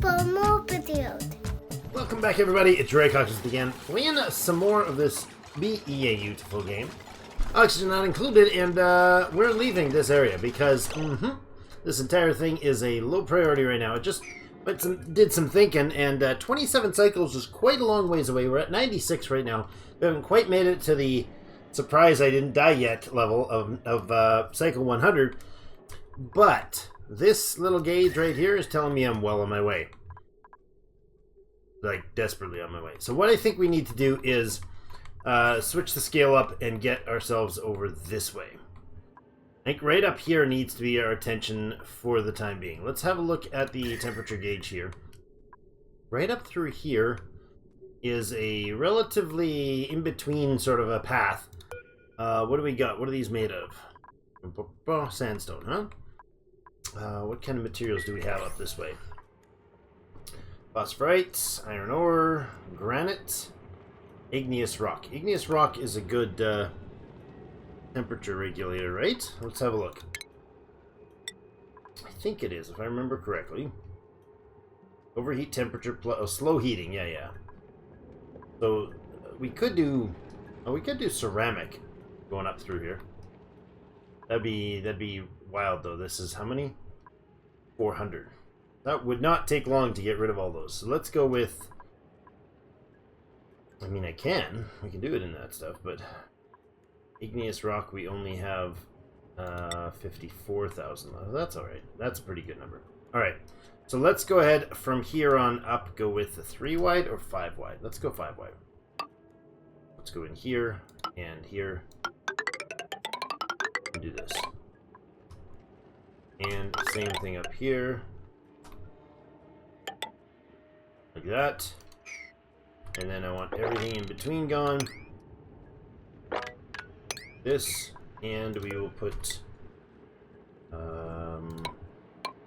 for more videos. Welcome back, everybody. It's Hawkins again, playing some more of this beautiful game. Oxygen not included, and we're leaving this area because this entire thing is a low priority right now. It just did some thinking, and 27 cycles is quite a long ways away. We're at 96 right now. We haven't quite made it to the surprise I didn't die yet level of cycle 100, but this little gauge right here is telling me I'm well on my way. Like, desperately on my way. So what I think we need to do is switch the scale up and get ourselves over this way. I think right up here needs to be our attention for the time being. Let's have a look at the temperature gauge here. Right up through here is a relatively in-between sort of a path. What do we got? What are these made of? Oh, sandstone, huh? What kind of materials do we have up this way? Phosphorite, iron ore, granite, igneous rock. Igneous rock is a good temperature regulator, right? Let's have a look. I think it is, if I remember correctly. Overheat temperature plus slow heating. Yeah. So we could do ceramic going up through here. That'd be wild though. This is how many? 400. That would not take long to get rid of all those. So let's go with... I mean, we can do it in that stuff, but igneous rock, we only have 54,000. That's all right. That's a pretty good number. All right. So let's go ahead from here on up, go with the 3 wide or 5 wide. Let's go 5 wide. Let's go in here and here and do this. And same thing up here. Like that. And then I want everything in between gone. This, and we will put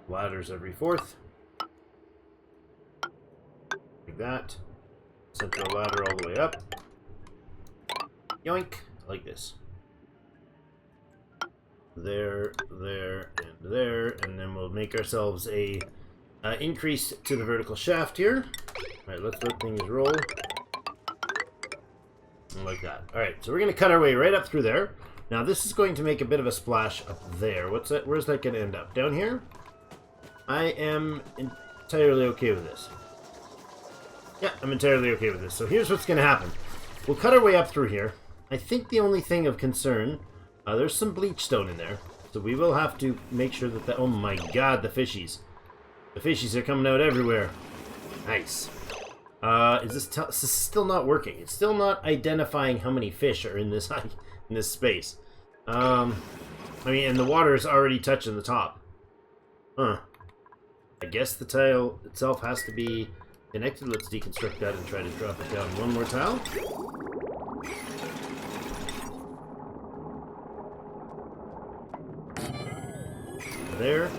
ladders every 4th. Like that. Central ladder all the way up. Yoink! Like this. There, and there, and then we'll make ourselves a increase to the vertical shaft here. Alright, let's let things roll. Like that. Alright, so we're going to cut our way right up through there. Now this is going to make a bit of a splash up there. What's that? Where's that going to end up? Down here? I am entirely okay with this. Yeah, I'm entirely okay with this. So here's what's going to happen. We'll cut our way up through here. I think the only thing of concern, there's some bleach stone in there. So we will have to make sure that oh my god, the fishies. The fishies are coming out everywhere. Nice. Is this still not working? It's still not identifying how many fish are in this space. I mean, and the water is already touching the top. Huh. I guess the tile itself has to be connected. Let's deconstruct that and try to drop it down one more tile. There.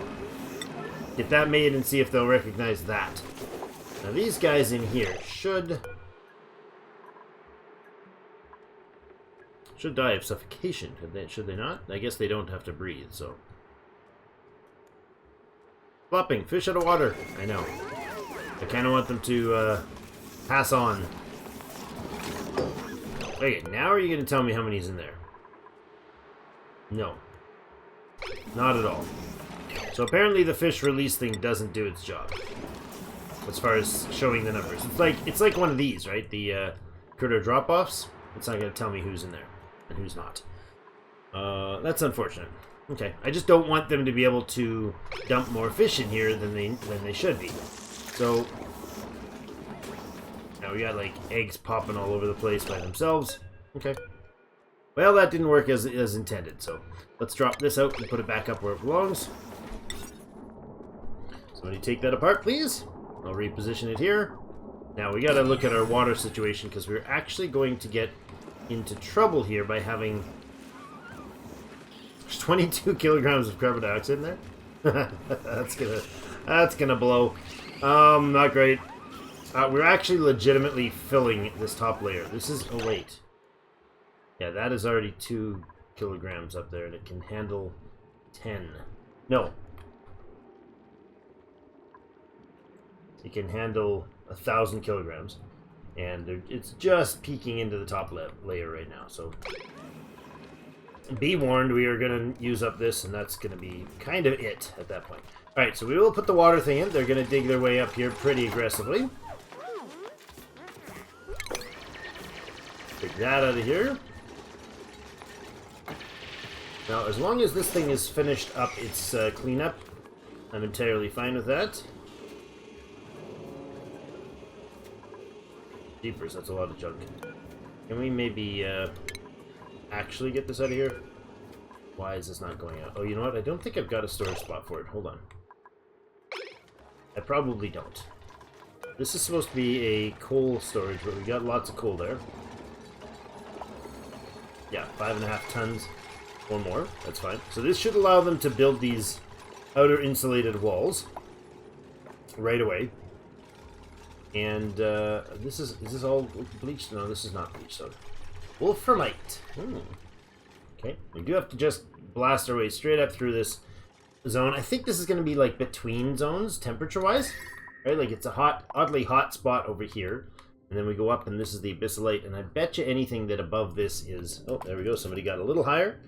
Get that made and see if they'll recognize that. Now these guys in here should die of suffocation, should they not? I guess they don't have to breathe, so. Flopping, fish out of water. I know. I kind of want them to pass on. Okay, now are you going to tell me how many's in there? No. Not at all. So apparently the fish release thing doesn't do its job. As far as showing the numbers. It's like one of these, right? The critter drop-offs. It's not going to tell me who's in there and who's not. That's unfortunate. Okay, I just don't want them to be able to dump more fish in here than they should be. So now we got like eggs popping all over the place by themselves. Okay. Well, that didn't work as intended, so let's drop this out and put it back up where it belongs. Somebody take that apart, please. I'll reposition it here. Now we gotta look at our water situation because we're actually going to get into trouble here by having... There's 22 kilograms of carbon dioxide in there. that's gonna blow. Not great. We're actually legitimately filling this top layer. This is... Oh, wait. Yeah, that is already 2 kilograms up there, and it can handle 10. No. It can handle 1,000 kilograms. And it's just peeking into the top layer right now. So be warned, we are going to use up this, and that's going to be kind of it at that point. Alright, so we will put the water thing in. They're going to dig their way up here pretty aggressively. Take that out of here. Now, as long as this thing is finished up its cleanup, I'm entirely fine with that. Jeepers, that's a lot of junk. Can we maybe actually get this out of here? Why is this not going out? Oh, you know what? I don't think I've got a storage spot for it. Hold on. I probably don't. This is supposed to be a coal storage, but we got lots of coal there. Yeah, 5.5 tons or more. That's fine. So this should allow them to build these outer insulated walls right away. And is this all bleached? No, this is not bleached. So wolframite. Okay, we do have to just blast our way straight up through this zone. I think this is going to be like between zones, temperature-wise. Right, like it's a oddly hot spot over here. And then we go up, and this is the abyssalite. And I bet you anything that above this is... Oh, there we go. Somebody got a little higher.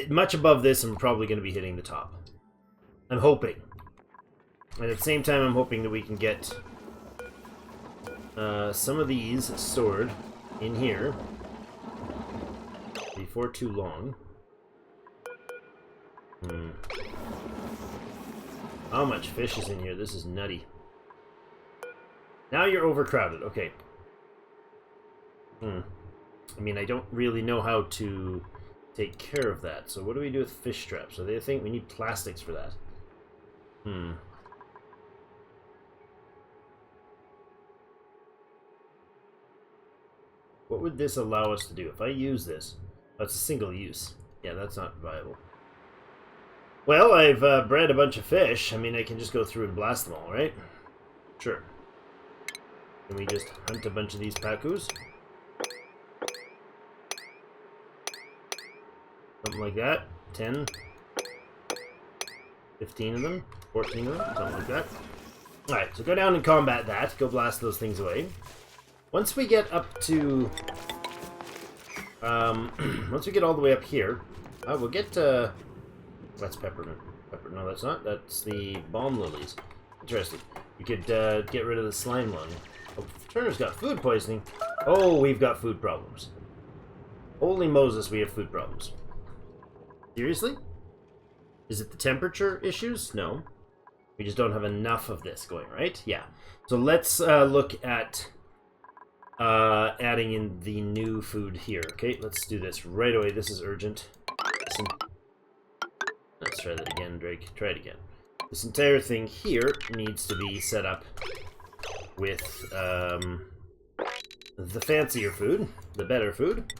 Much above this, I'm probably going to be hitting the top. I'm hoping. And at the same time, I'm hoping that we can get some of these stored in here before too long. How much fish is in here? This is nutty. Now you're overcrowded. Okay. I mean, I don't really know how to take care of that. So what do we do with fish traps? So they think we need plastics for that. What would this allow us to do? If I use this... Oh, it's a single use. Yeah, that's not viable. Well, I've bred a bunch of fish. I mean, I can just go through and blast them all, right? Sure. Can we just hunt a bunch of these pacus? Something like that. 10. 15 of them. 14 of them. Something like that. Alright, so go down and combat that. Go blast those things away. Once we get up to... once we get all the way up here, we'll get... that's peppermint. No, that's not. That's the balm lilies. Interesting. You could get rid of the slime lung. Oh, Turner's got food poisoning. Oh, we've got food problems. Holy Moses, we have food problems. Seriously? Is it the temperature issues? No. We just don't have enough of this going, right? Yeah. So let's look at adding in the new food here. Okay, let's do this right away. This is urgent. Let's try that again, Drake. Try it again. This entire thing here needs to be set up with the fancier food, the better food.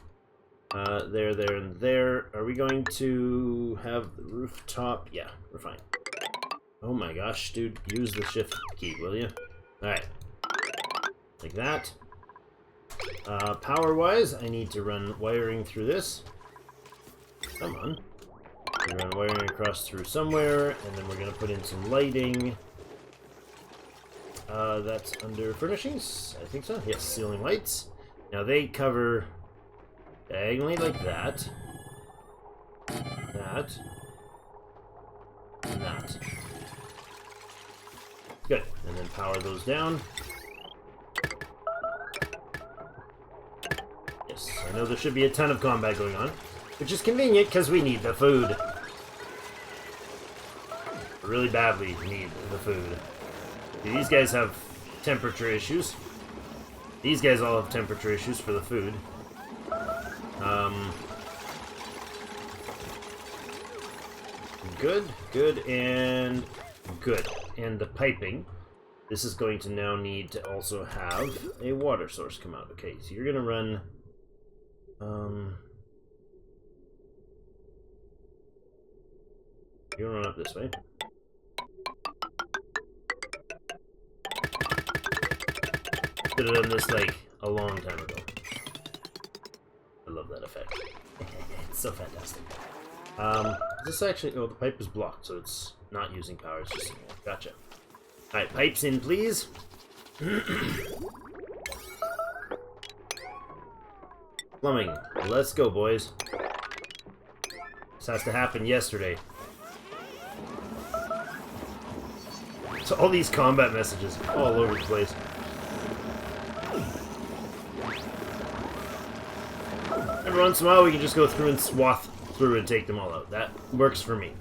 There, and there. Are we going to have the rooftop? Yeah, we're fine. Oh my gosh, dude. Use the shift key, will you? Alright. Like that. Power-wise, I need to run wiring through this. Come on. We run wiring across through somewhere, and then we're going to put in some lighting. That's under furnishings, I think so. Yes, ceiling lights. Now they cover diagonally like that, that, and that. Good, and then power those down. Yes, I know there should be a ton of combat going on, which is convenient because we need the food. Really badly need the food. These guys have temperature issues. These guys all have temperature issues for the food. Good, and good. And the piping. This is going to now need to also have a water source come out. Okay, so you're going to run... you're going to run up this way. Could have done this like a long time ago. I love that effect. It's so fantastic. This actually... Oh, the pipe is blocked, so it's not using power. It's just... Gotcha. Alright, pipes in, please. Plumbing. Let's go, boys. This has to happen yesterday. So all these combat messages all over the place. Every once in a while we can just go through and swath through and take them all out. That works for me.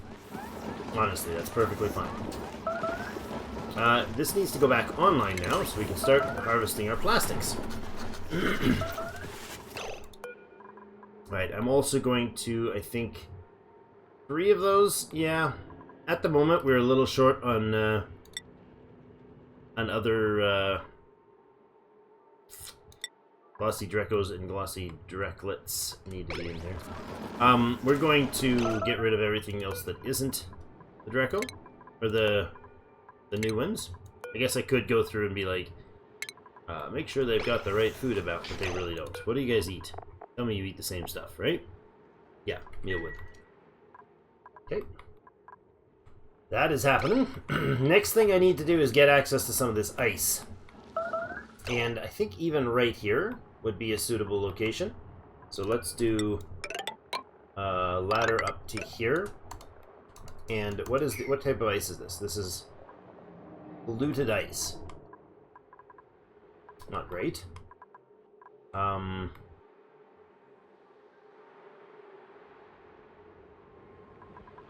Honestly, that's perfectly fine. This needs to go back online now so we can start harvesting our plastics. Right, I'm also going to, I think, 3 of those. Yeah, at the moment we're a little short on other glossy Drecos and glossy Drecklets need to be in here. We're going to get rid of everything else that isn't the Dreco, or the new ones. I guess I could go through and be like, make sure they've got the right food about, but they really don't. What do you guys eat? Tell me you eat the same stuff, right? Yeah, meal wood. Okay. That is happening. Next thing I need to do is get access to some of this ice. And I think even right here would be a suitable location. So let's do a ladder up to here. And what type of ice is this? This is polluted ice. Not great.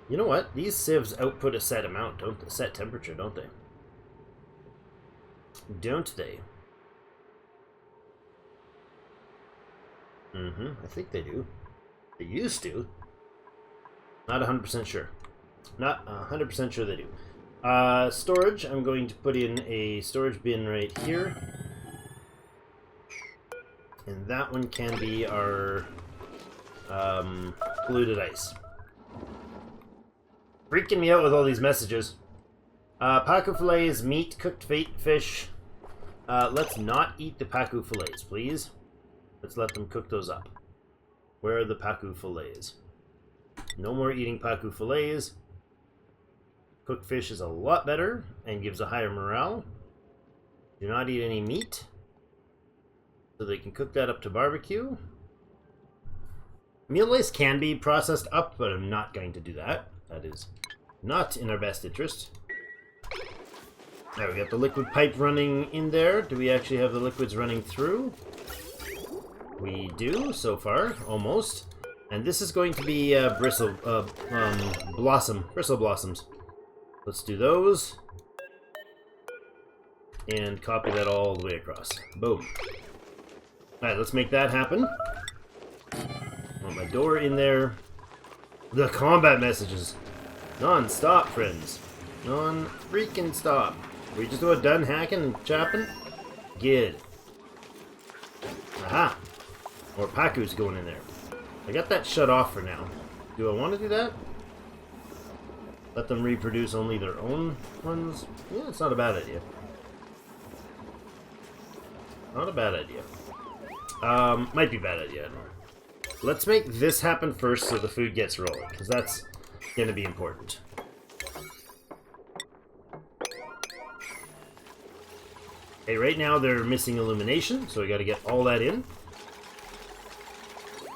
You know what? These sieves output a set amount, don't they? Set temperature, don't they? Don't they? I think they do. They used to. Not 100% sure. Not 100% sure they do. Storage, I'm going to put in a storage bin right here. And that one can be our polluted ice. Freaking me out with all these messages. Pacu fillets, meat, cooked fish. Let's not eat the pacu fillets, please. Let's let them cook those up. Where are the pacu fillets? No more eating pacu fillets. Cooked fish is a lot better and gives a higher morale. Do not eat any meat. So they can cook that up to barbecue. Meal waste can be processed up, but I'm not going to do that. That is not in our best interest. Now we got the liquid pipe running in there. Do we actually have the liquids running through? We do, so far, almost. And this is going to be bristle blossoms. Let's do those. And copy that all the way across. Boom. Alright, let's make that happen. Want my door in there. The combat messages. Non-stop, friends. Non-freaking stop. We just about done hacking and chopping? Good. Aha! More Pacu's going in there. I got that shut off for now. Do I want to do that? Let them reproduce only their own ones? Yeah, it's not a bad idea. Not a bad idea. Might be a bad idea, I don't know. Let's make this happen first so the food gets rolling, because that's going to be important. Okay, right now they're missing illumination, so we got to get all that in.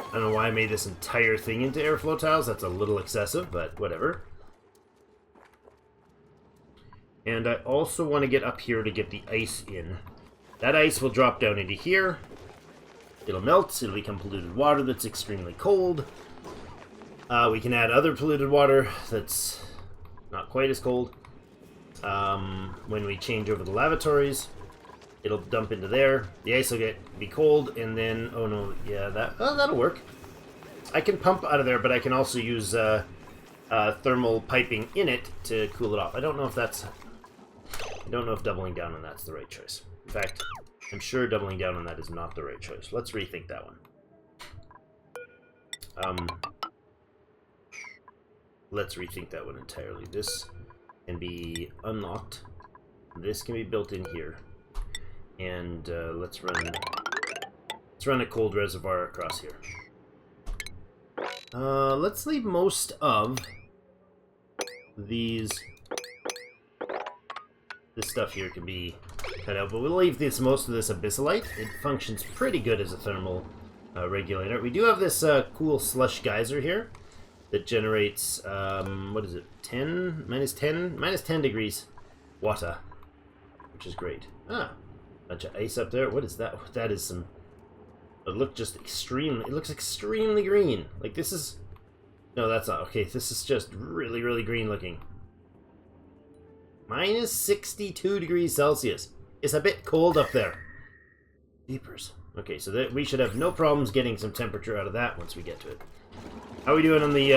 I don't know why I made this entire thing into airflow tiles. That's a little excessive, but whatever. And I also want to get up here to get the ice in. That ice will drop down into here. It'll melt. It'll become polluted water that's extremely cold. We can add other polluted water that's not quite as cold. When we change over the lavatories, it'll dump into there. The ice will be cold, and then oh no, yeah, that'll work. I can pump out of there, but I can also use thermal piping in it to cool it off. I don't know if doubling down on that's the right choice. In fact, I'm sure doubling down on that is not the right choice. Let's rethink that one. Let's rethink that one entirely. This can be unlocked. This can be built in here. And let's run a cold reservoir across here. Let's leave most of these this stuff here can be cut out, but we'll leave most of this abyssalite. It functions pretty good as a thermal regulator. We do have this cool slush geyser here that generates, what is it, 10? Minus 10 degrees water, which is great. Ah, bunch of ice up there. What is that? That is some... It looks extremely green. Like, this is... No, that's not. Okay, this is just really, really green looking. Minus 62 degrees Celsius. It's a bit cold up there. Jeepers. Okay, so we should have no problems getting some temperature out of that once we get to it. How are we doing on the...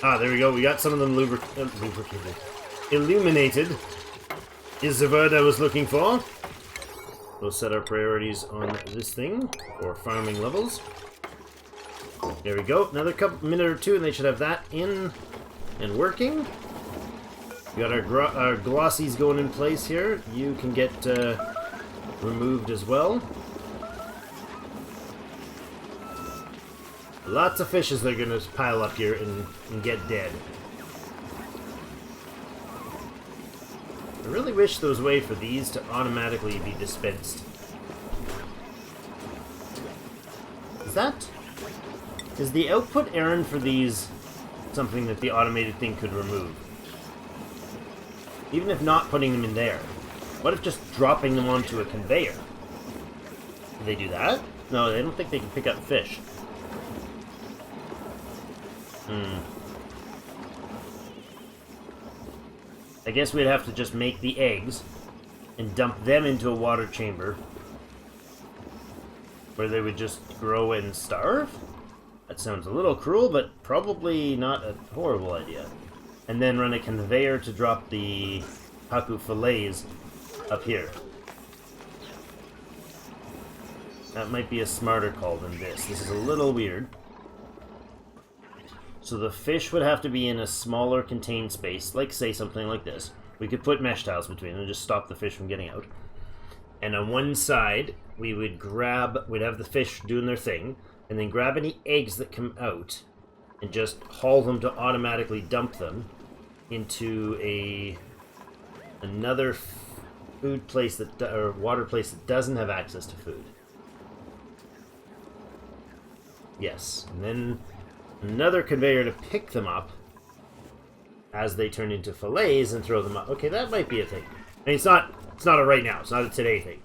there we go. We got some of them lubricated. Illuminated is the word I was looking for. We'll set our priorities on this thing for farming levels. There we go. Another minute or two and they should have that in and working. We got our glossies going in place here. You can get removed as well. Lots of fishes that are going to pile up here and get dead. I really wish there was a way for these to automatically be dispensed. Is the output errand for these something that the automated thing could remove? Even if not putting them in there. What if just dropping them onto a conveyor? Do they do that? No, I don't think they can pick up fish. I guess we'd have to just make the eggs and dump them into a water chamber where they would just grow and starve? That sounds a little cruel, but probably not a horrible idea. And then run a conveyor to drop the haku fillets up here. That might be a smarter call than this. This is a little weird. So the fish would have to be in a smaller contained space, like say something like this. We could put mesh tiles between them and just stop the fish from getting out. And on one side, we'd have the fish doing their thing, and then grab any eggs that come out and just haul them to automatically dump them into another food place or water place that doesn't have access to food. Yes, and then another conveyor to pick them up as they turn into fillets and throw them up. Okay, that might be a thing. I mean, it's not a right now. It's not a today thing.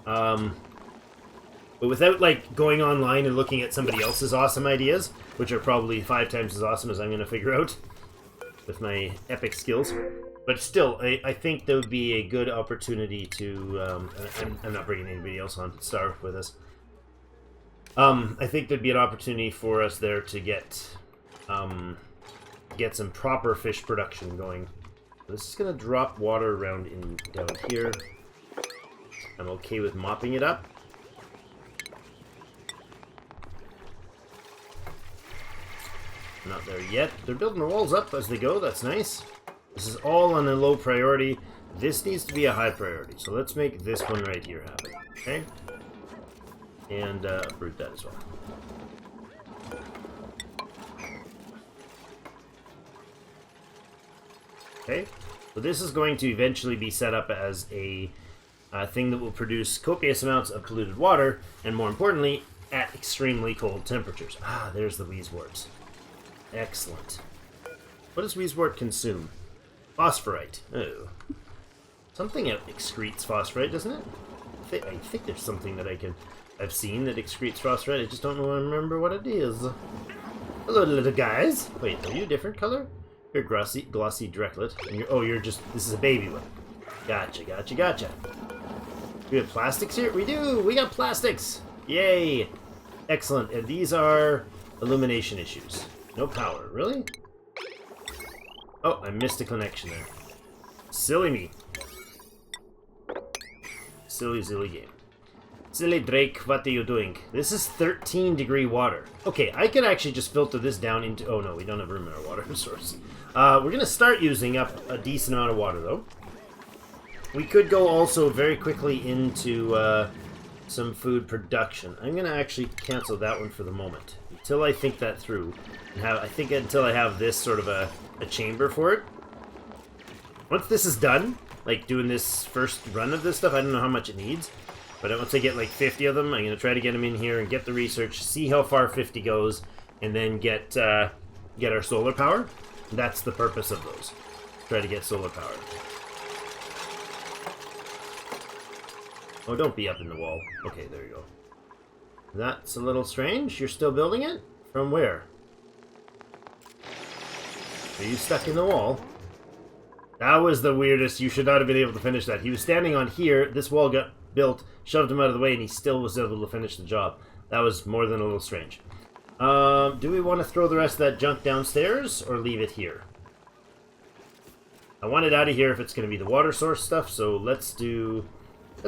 But without like going online and looking at somebody else's awesome ideas, which are probably 5 times as awesome as I'm going to figure out with my epic skills. But still, I think there would be a good opportunity to... I'm not bringing anybody else on to start with us. I think there'd be an opportunity for us there to get some proper fish production going. This is going to drop water around down here. I'm okay with mopping it up. Not there yet. They're building the walls up as they go. That's nice. This is all on a low priority. This needs to be a high priority. So let's make this one right here happen. Okay? And uproot that as well. Okay, so this is going to eventually be set up as a thing that will produce copious amounts of polluted water, and more importantly, at extremely cold temperatures. Ah, there's the wheezewort. Excellent. What does wheezewort consume? Phosphorite. Oh. Something excretes phosphorite, doesn't it? I think there's something that I've seen that excretes phosphorite. I just don't remember what it is. Hello, little guys. Wait, are you a different color? You're glossy directlet. And this is a baby one. Gotcha. We have plastics here? We do! We got plastics! Yay! Excellent. And these are illumination issues. No power. Really? Oh, I missed a connection there. Silly me. Silly game. Silly Drake, what are you doing? This is 13-degree water. Okay, I could actually just filter this down into... Oh no, we don't have room in our water source. We're going to start using up a decent amount of water, though. We could go also very quickly into some food production. I'm going to actually cancel that one for the moment. Until I think that through. Until I have this sort of a chamber for it. Once this is done, like, doing this first run of this stuff. I don't know how much it needs. But once I get, like, 50 of them, I'm going to try to get them in here and get the research, see how far 50 goes, and then get our solar power. That's the purpose of those. Try to get solar power. Oh, don't be up in the wall. Okay, there you go. That's a little strange. You're still building it? From where? Are you stuck in the wall? That was the weirdest. You should not have been able to finish that. He was standing on here. This wall got built, shoved him out of the way, and he still was able to finish the job. That was more than a little strange. Do we want to throw the rest of that junk downstairs or leave it here? I want it out of here if it's going to be the water source stuff, so let's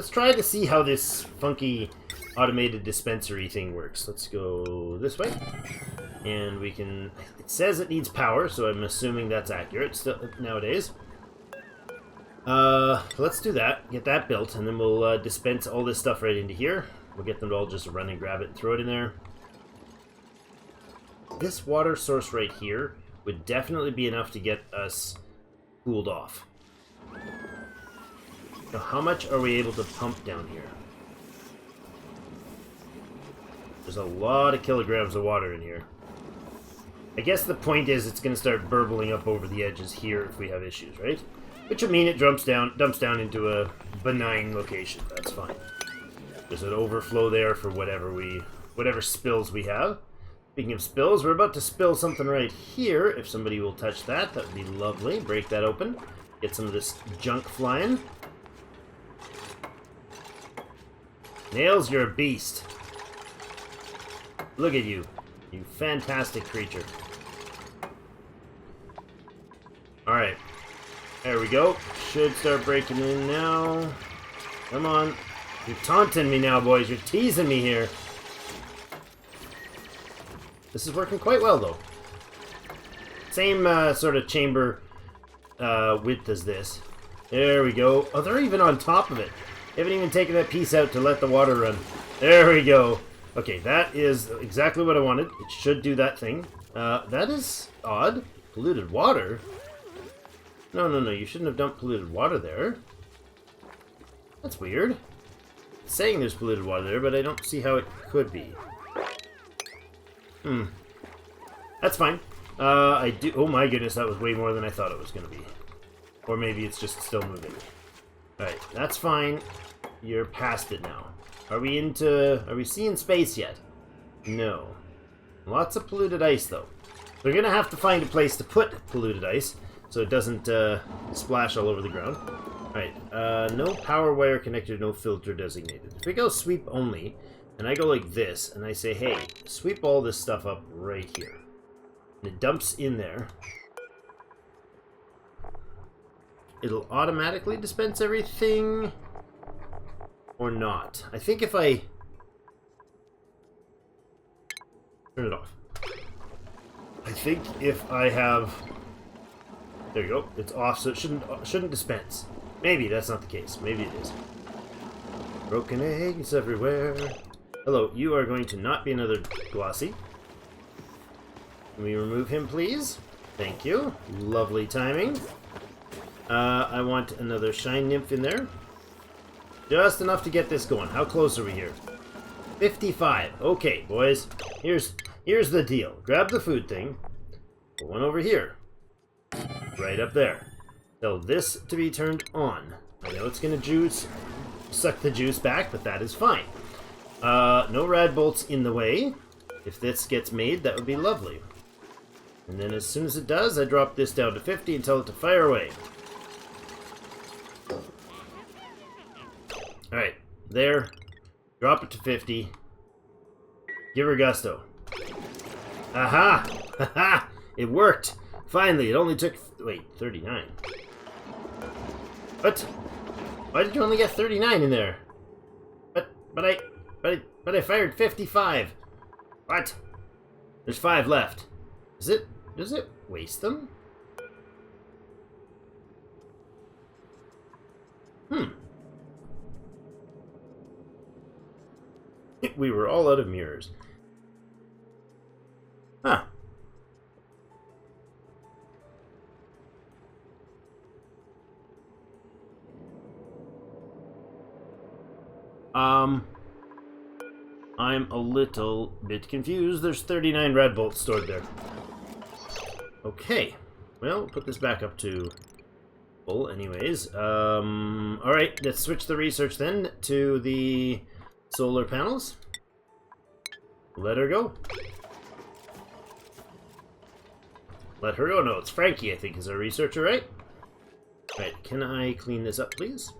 try to see how this funky automated dispensary thing works. Let's go this way. And we can... It says it needs power, so I'm assuming that's accurate still nowadays. Let's do that. Get that built, and then we'll dispense all this stuff right into here. We'll get them to all just run and grab it and throw it in there. This water source right here would definitely be enough to get us cooled off. Now, how much are we able to pump down here? There's a lot of kilograms of water in here. I guess the point is it's going to start burbling up over the edges here if we have issues, right? Which would mean it dumps down into a benign location. That's fine. There's an overflow there for whatever spills we have. Speaking of spills, we're about to spill something right here. If somebody will touch that, that would be lovely. Break that open. Get some of this junk flying. Nails, you're a beast. Look at you. You fantastic creature. Alright. There we go. Should start breaking in now. Come on. You're taunting me now, boys. You're teasing me here. This is working quite well, though. Same sort of chamber width as this. There we go. Oh, they're even on top of it. They haven't even taken that piece out to let the water run. There we go. Okay, that is exactly what I wanted. It should do that thing. That is odd. Polluted water? No, you shouldn't have dumped polluted water there. That's weird. It's saying there's polluted water there, but I don't see how it could be. That's fine. Oh my goodness, that was way more than I thought it was going to be. Or maybe it's just still moving. Alright, that's fine. You're past it now. Are we seeing space yet? No. Lots of polluted ice, though. We're going to have to find a place to put polluted ice so it doesn't splash all over the ground. Alright, no power wire connected, no filter designated. If we go sweep only, and I go like this, and I say, hey, sweep all this stuff up right here. And it dumps in there. It'll automatically dispense everything, or not. I think if I turn it off. I think if I have... There you go. It's off, so it shouldn't dispense. Maybe that's not the case. Maybe it is. Broken eggs everywhere. Hello, you are going to not be another glossy. Can we remove him, please? Thank you. Lovely timing. I want another shine nymph in there. Just enough to get this going. How close are we here? 55. Okay, boys. Here's the deal. Grab the food thing. Put one over here. Right up there. Tell this to be turned on. I know it's going to suck the juice back, but that is fine. No rad bolts in the way. If this gets made, that would be lovely. And then as soon as it does, I drop this down to 50 and tell it to fire away. Alright, there. Drop it to 50. Give her gusto. Aha! Haha! It worked! Finally, it only took... Wait, 39. What? Why did you only get 39 in there? But I fired 55. What? There's 5 left. Does it waste them? We were all out of mirrors. Huh. I'm a little bit confused. There's 39 red bolts stored there. Okay. Well, put this back up to full anyways. Alright, let's switch the research then to the solar panels. Let her go. Let her go. No, it's Frankie, I think, is our researcher, right? Alright, can I clean this up, please?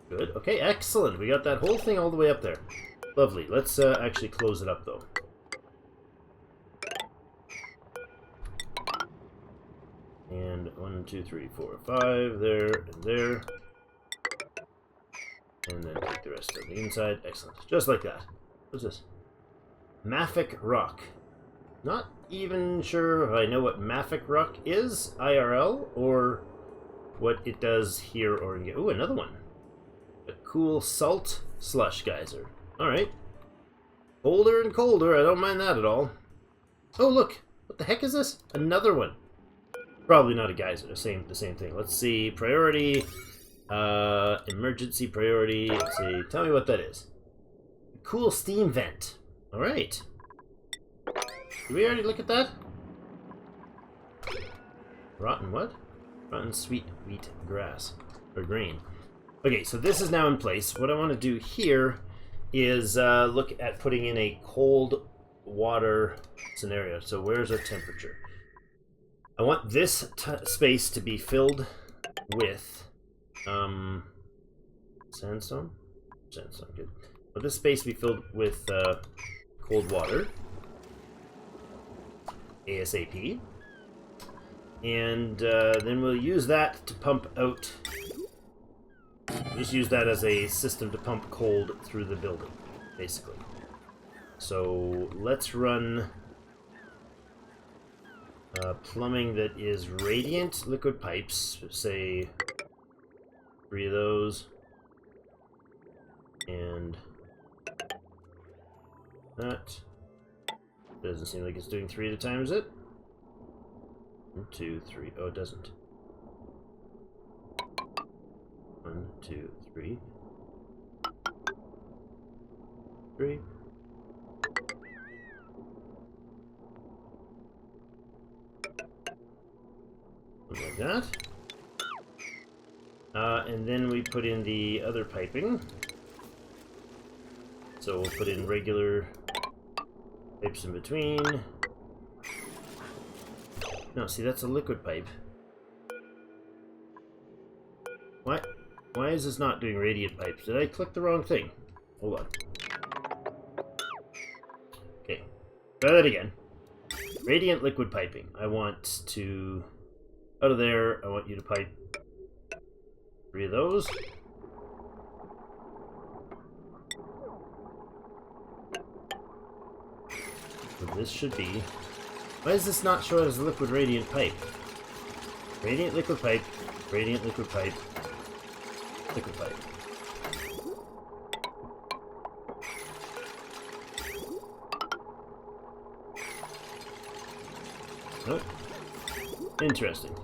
Good. Okay, excellent. We got that whole thing all the way up there. Lovely. Let's actually close it up, though. And 1, 2, 3, 4, 5, there, and there. And then take the rest of the inside. Excellent. Just like that. What's this? Mafic Rock. Not even sure if I know what Mafic Rock is, IRL, or what it does here or in... Ooh, another one. A cool salt slush geyser. Alright. Colder and colder, I don't mind that at all. Oh, look! What the heck is this? Another one. Probably not a geyser, the same thing. Let's see, priority, emergency priority. Let's see, tell me what that is. Cool steam vent. Alright. Did we already look at that? Rotten what? Rotten sweet wheat grass. Or grain. Okay, so this is now in place. What I want to do here is look at putting in a cold water scenario. So where's our temperature? I want this space to be filled with sandstone? Sandstone, good. I want this space to be filled with cold water. ASAP. And then we'll use that to pump out... Just use that as a system to pump cold through the building, basically. So let's run plumbing that is radiant liquid pipes, say 3 of those, and that doesn't seem like it's doing 3 at a time, is it? 1, 2, 3. Oh, it doesn't. 1, 2, 3. 3. Like that. And then we put in the other piping. So we'll put in regular pipes in between. No, see, that's a liquid pipe. What? Why is this not doing radiant pipes? Did I click the wrong thing? Hold on. Okay. Try that again. Radiant liquid piping. I want to... Out of there, I want you to pipe 3 of those. So this should be... Why does this not show it as a liquid radiant pipe? Radiant liquid pipe, radiant liquid pipe, liquid pipe. Oh. Interesting.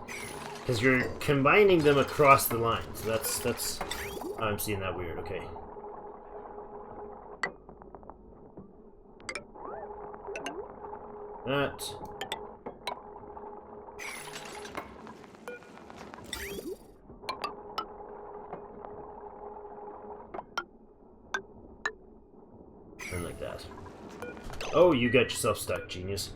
Because you're combining them across the lines. That's I'm seeing that weird, okay. That. And like that. Oh, you got yourself stuck, genius.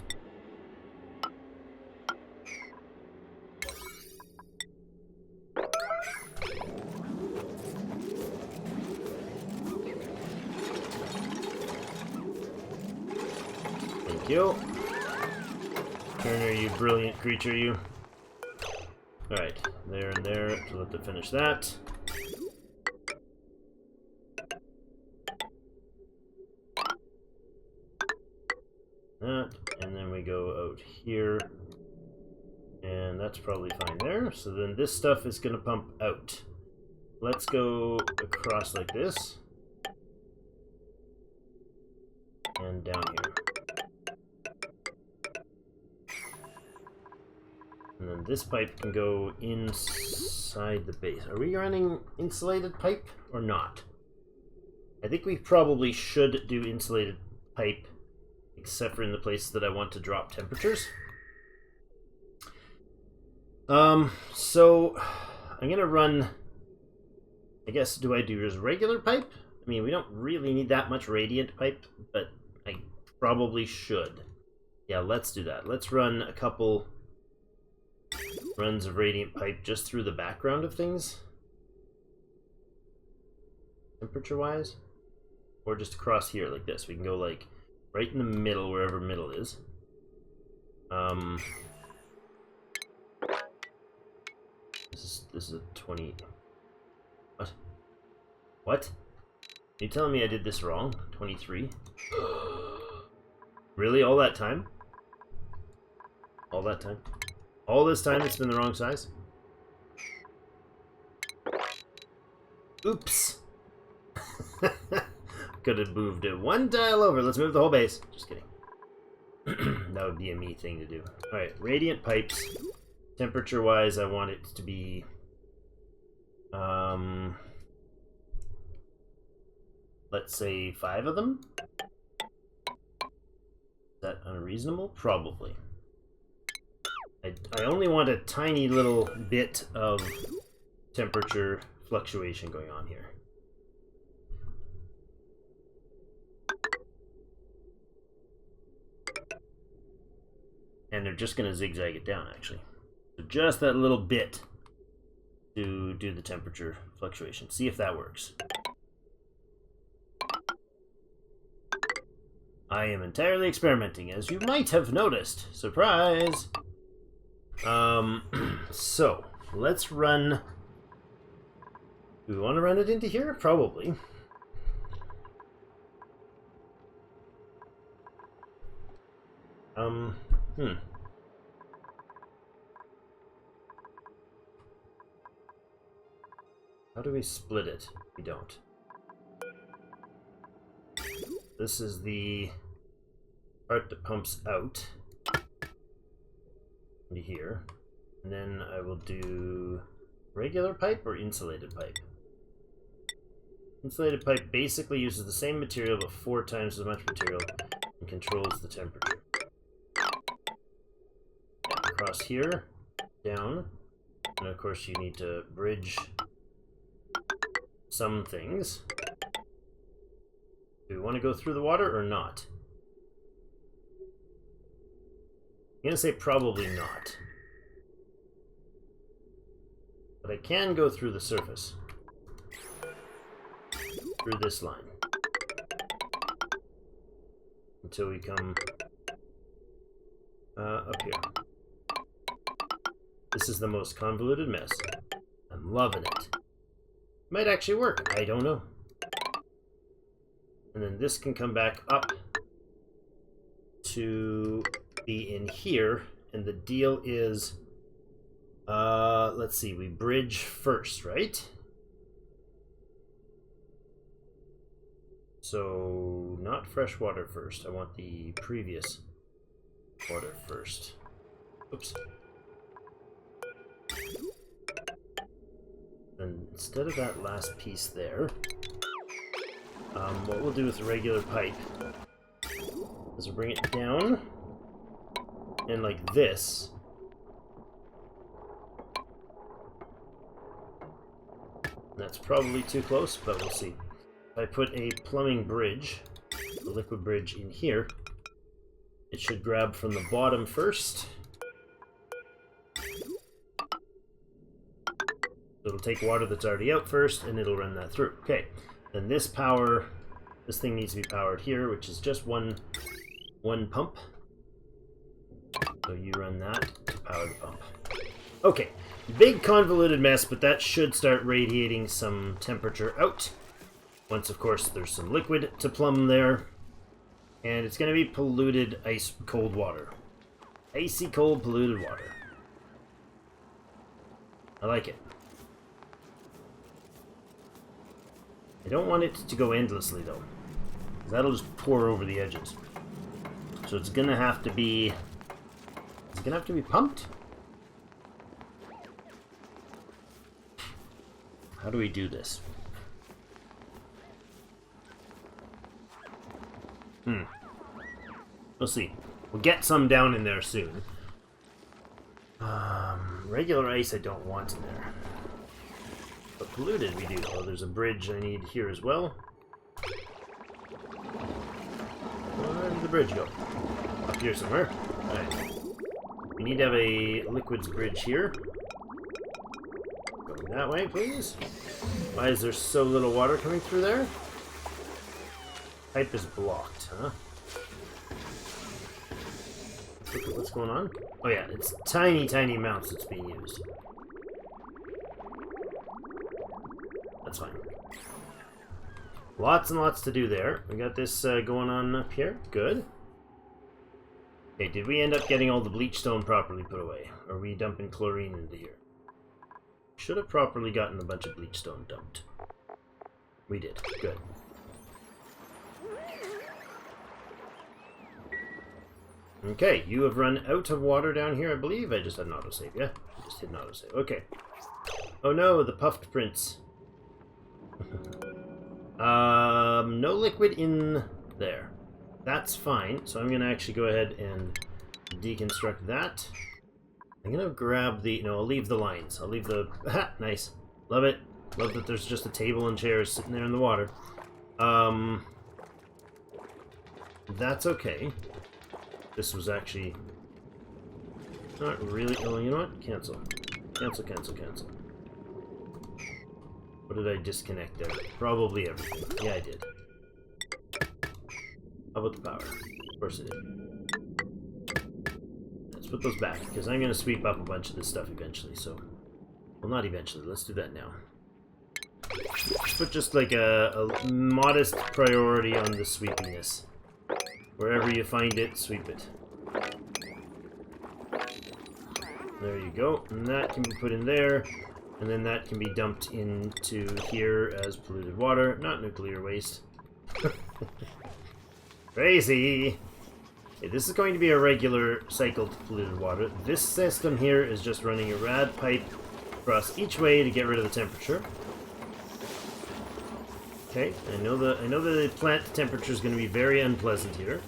Thank you. Turner, you brilliant creature, you. Alright, there and there, to let them finish that. That, and then we go out here. And that's probably fine there. So then this stuff is going to pump out. Let's go across like this. And down here. And then And this pipe can go inside the base. Are we running insulated pipe or not? I think we probably should do insulated pipe, except for in the places that I want to drop temperatures. So I'm gonna run, I guess, do I do just regular pipe? I mean, we don't really need that much radiant pipe, but I probably should. Yeah, let's do that. Let's run a couple runs of radiant pipe just through the background of things, temperature wise, or just across here like this. We can go like right in the middle, wherever middle is. This is a 20. What? Are you telling me I did this wrong? 23? Really? All that time? All that time? All this time it's been the wrong size? Oops! Could have moved it one tile over. Let's move the whole base. Just kidding. That would be a me thing to do. Alright, radiant pipes. Temperature-wise, I want it to be... let's say 5 of them? Is that unreasonable? Probably. I only want a tiny little bit of temperature fluctuation going on here. And they're just going to zigzag it down, actually. So just that little bit to do the temperature fluctuation. See if that works. I am entirely experimenting, as you might have noticed. Surprise! So, let's run... Do we want to run it into here? Probably. How do we split it? We don't. This is the part that pumps out into here. And then I will do regular pipe or insulated pipe. Insulated pipe basically uses the same material but 4 times as much material and controls the temperature. Across here, down, and of course you need to bridge some things. Do we want to go through the water or not? I'm going to say probably not. But I can go through the surface. Through this line. Until we come up here. This is the most convoluted mess. I'm loving it. Might actually work. I don't know. And then this can come back up to be in here. And the deal is, let's see, we bridge first, right? So, not fresh water first. I want the previous water first. Oops. And instead of that last piece there, what we'll do with the regular pipe is we'll bring it down, and like this. That's probably too close, but we'll see. If I put a plumbing bridge, a liquid bridge in here, it should grab from the bottom first. It'll take water that's already out first, and it'll run that through. Okay, then this thing needs to be powered here, which is just one pump. So you run that to power the pump. Okay, big convoluted mess, but that should start radiating some temperature out. Once, of course, there's some liquid to plumb there. And it's going to be polluted ice cold water. Icy cold polluted water. I like it. I don't want it to go endlessly, though. That'll just pour over the edges. So it's gonna have to be... Is it gonna have to be pumped? How do we do this? We'll see. We'll get some down in there soon. Regular ice I don't want in there. But polluted we do. Oh, there's a bridge I need here as well. Where did the bridge go? Up here somewhere. Alright. We need to have a liquids bridge here. Going that way, please. Why is there so little water coming through there? Pipe is blocked, huh? Look at what's going on. Oh yeah, it's tiny, tiny amounts that's being used. That's fine. Lots and lots to do there. We got this going on up here. Good. Okay, did we end up getting all the bleach stone properly put away? Or are we dumping chlorine into here? Should have properly gotten a bunch of bleach stone dumped. We did. Good. Okay, you have run out of water down here, I believe. I just had an autosave, yeah? I just hit an autosave. Okay. Oh no, the puffed prints. No liquid in there. That's fine. So I'm going to actually go ahead and deconstruct that. I'm going to grab the... No, I'll leave the lines. I'll leave the... Ha! Nice. Love it. Love that there's just a table and chairs sitting there in the water. That's okay. This was actually... Not really... Oh, you know what? Cancel. Cancel, cancel, cancel. What did I disconnect there? Probably everything. Yeah, I did. How about the power? Of course it did. Let's put those back, because I'm going to sweep up a bunch of this stuff eventually, so... Well, not eventually. Let's do that now. Let's put just like a modest priority on the sweepiness. Wherever you find it, sweep it. There you go. And that can be put in there. And then that can be dumped into here as polluted water, not nuclear waste. Crazy! Okay, this is going to be a regular cycled polluted water. This system here is just running a rad pipe across each way to get rid of the temperature. Okay, I know the plant temperature is going to be very unpleasant here.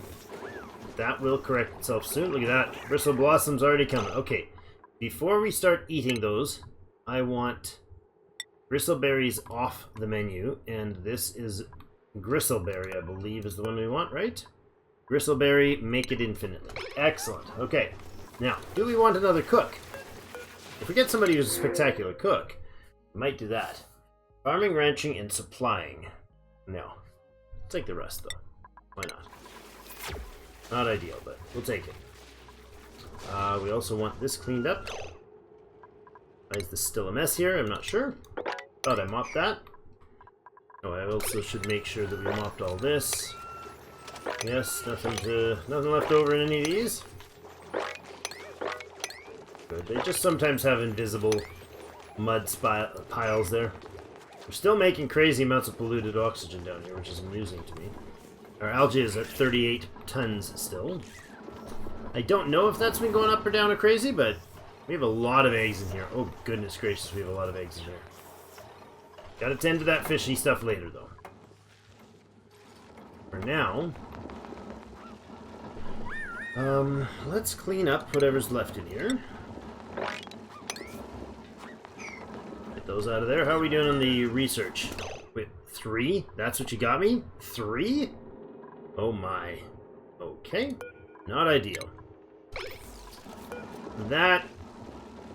That will correct itself soon. Look at that. Bristle Blossom's already coming. Okay, before we start eating those, I want bristleberries off the menu, and this is gristleberry, I believe, is the one we want, right? Gristleberry, make it infinitely. Excellent. Okay, now, do we want another cook? If we get somebody who's a spectacular cook, we might do that. Farming, ranching, and supplying. No. I'll take the rest, though. Why not? Not ideal, but we'll take it. We also want this cleaned up. Why is this still a mess here? I'm not sure. Thought I mopped that. Oh, I also should make sure that we mopped all this. Yes, nothing left over in any of these. Good. They just sometimes have invisible mud piles there. We're still making crazy amounts of polluted oxygen down here, which is amusing to me. Our algae is at 38 tons still. I don't know if that's been going up or down or crazy, but we have a lot of eggs in here. Oh, goodness gracious, we have a lot of eggs in here. Gotta tend to that fishy stuff later, though. For now, let's clean up whatever's left in here. Get those out of there. How are we doing on the research? Wait, 3? That's what you got me? 3? Oh my. Okay. Not ideal. That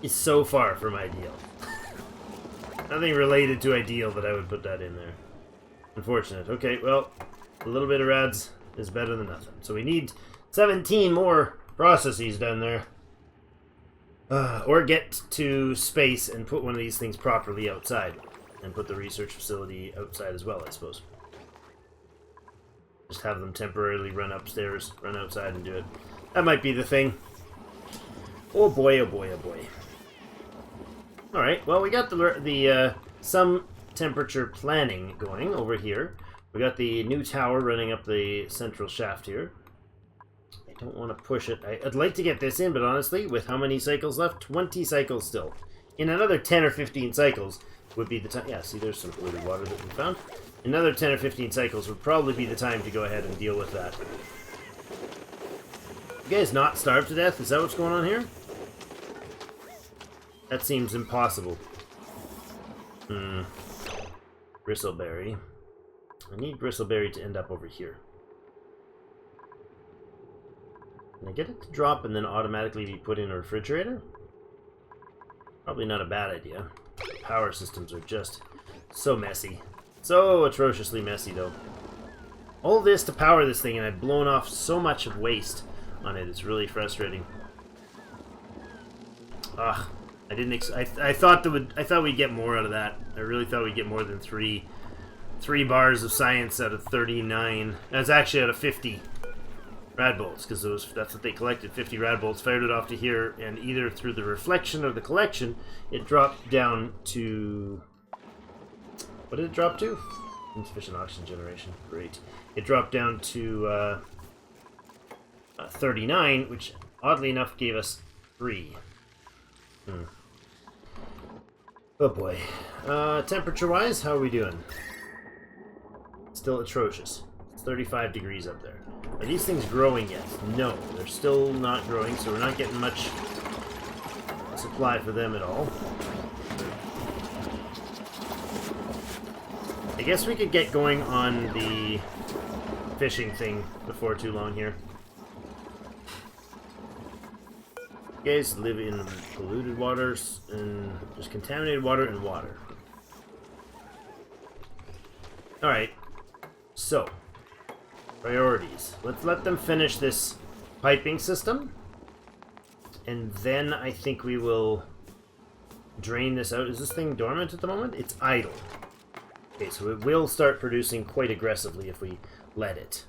is so far from ideal. Nothing related to ideal that I would put that in there. Unfortunate. Okay, well, a little bit of rads is better than nothing. So we need 17 more processes down there. Or get to space and put one of these things properly outside. And put the research facility outside as well, I suppose. Just have them temporarily run upstairs, run outside and do it. That might be the thing. Oh boy, oh boy, oh boy. Alright, well, we got the some temperature planning going over here. We got the new tower running up the central shaft here. I don't want to push it. I'd like to get this in, but honestly, with how many cycles left? 20 cycles still. In another 10 or 15 cycles, would be the time. Yeah, see, there's some polluted water that we found. Another 10 or 15 cycles would probably be the time to go ahead and deal with that. You guys not starved to death? Is that what's going on here? That seems impossible. Bristleberry. I need Bristleberry to end up over here. Can I get it to drop and then automatically be put in a refrigerator? Probably not a bad idea. Power systems are just so messy. So atrociously messy, though. All this to power this thing, and I've blown off so much of waste on it. It's really frustrating. Ugh. I didn't. I thought we'd get more out of that. I really thought we'd get more than three bars of science out of 39. That's actually out of 50 rad bolts, because that's what they collected. 50 rad bolts, fired it off to here, and either through the reflection or the collection, it dropped down to. What did it drop to? Insufficient oxygen generation. Great. It dropped down to 39, which oddly enough gave us 3. Oh boy. Temperature-wise, how are we doing? Still atrocious. It's 35 degrees up there. Are these things growing yet? No, they're still not growing, so we're not getting much supply for them at all. I guess we could get going on the fishing thing before too long here. You guys live in polluted waters and just contaminated water and water. Alright, so priorities. Let's let them finish this piping system, and then I think we will drain this out. Is this thing dormant at the moment? It's idle. Okay, so it will start producing quite aggressively if we let it.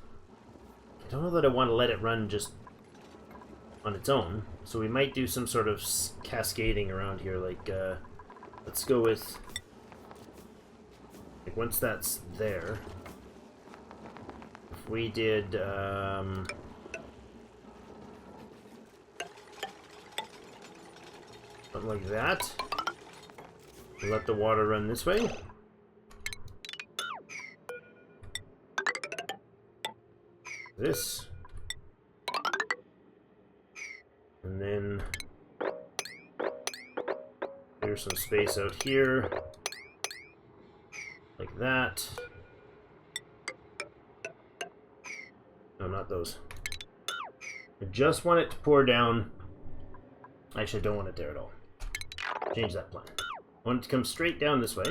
I don't know that I want to let it run just on its own, so we might do some sort of cascading around here, like, let's go with, like, once that's there, if we did, something like that, we'll let the water run this way. This. And then there's some space out here, like that. No, not those. I just want it to pour down. Actually, I don't want it there at all. Change that plan. I want it to come straight down this way.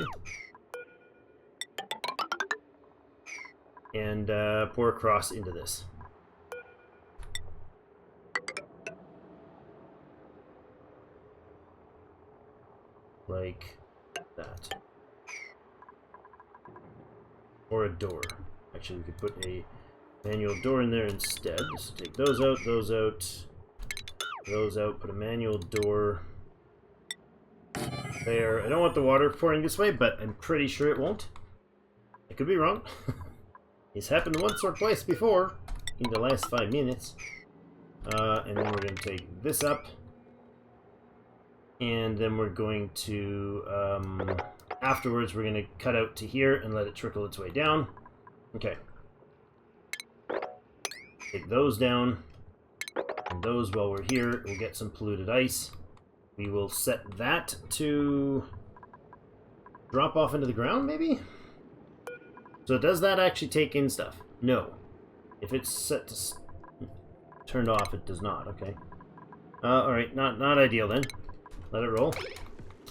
And pour across into this. Like that. Or a door. Actually, we could put a manual door in there instead. So take those out, those out, those out, put a manual door there. I don't want the water pouring this way, but I'm pretty sure it won't. I could be wrong. It's happened once or twice before in the last 5 minutes. And then we're going to take this up. And then we're going to, afterwards, we're going to cut out to here and let it trickle its way down. Okay. Take those down. And those while we're here. We'll get some polluted ice. We will set that to drop off into the ground, maybe? So does that actually take in stuff? No. If it's set to turned off, it does not. Okay. Alright, not ideal then. Let it roll.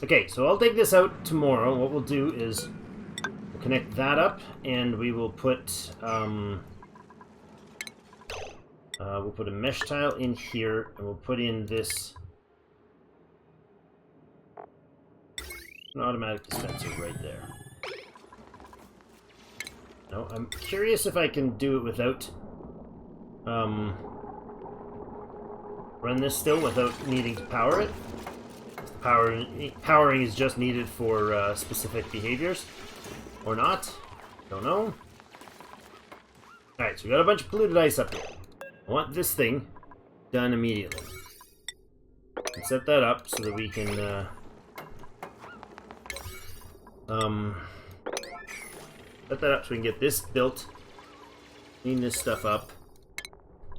Okay, so I'll take this out tomorrow. What we'll do is we'll connect that up, and we will put we'll put a mesh tile in here, and we'll put in this an automatic dispenser right there. No, I'm curious if I can do it without run this still without needing to power it. Powering is just needed for specific behaviors, or not. Don't know. Alright, so we got a bunch of polluted ice up here. I want this thing done immediately. And set that up so that we can Set that up so we can get this built. Clean this stuff up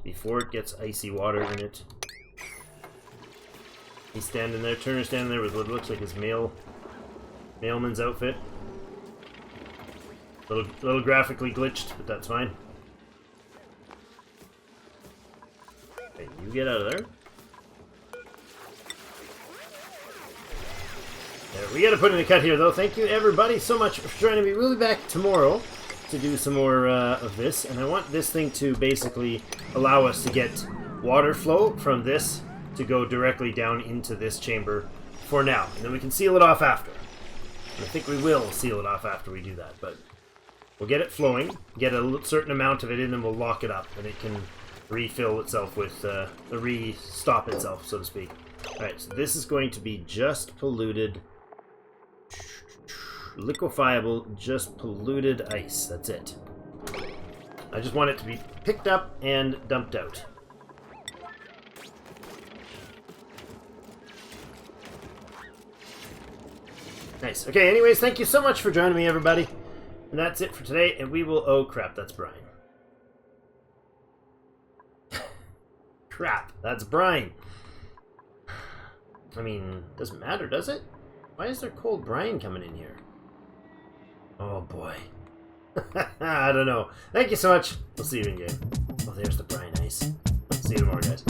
before it gets icy water in it. He's standing there, Turner's standing there with what looks like his mailman's outfit. A little graphically glitched, but that's fine. Okay, you get out of there. We gotta put in a cut here, though. Thank you, everybody, so much for joining me. We'll be back tomorrow to do some more of this, and I want this thing to basically allow us to get water flow from this to go directly down into this chamber for now, and then we can seal it off after. And I think we will seal it off after we do that, but we'll get it flowing, get a certain amount of it in, and we'll lock it up, and it can refill itself with, re-stop itself, so to speak. Alright, so this is going to be just polluted, liquefiable, just polluted ice. That's it. I just want it to be picked up and dumped out. Nice. Okay, anyways, thank you so much for joining me, everybody. And that's it for today, and we will... Oh, crap, that's Brian. Crap, that's Brian. I mean, doesn't matter, does it? Why is there cold Brian coming in here? Oh, boy. I don't know. Thank you so much. We'll see you in game. Oh, there's the Brian ice. See you tomorrow, guys.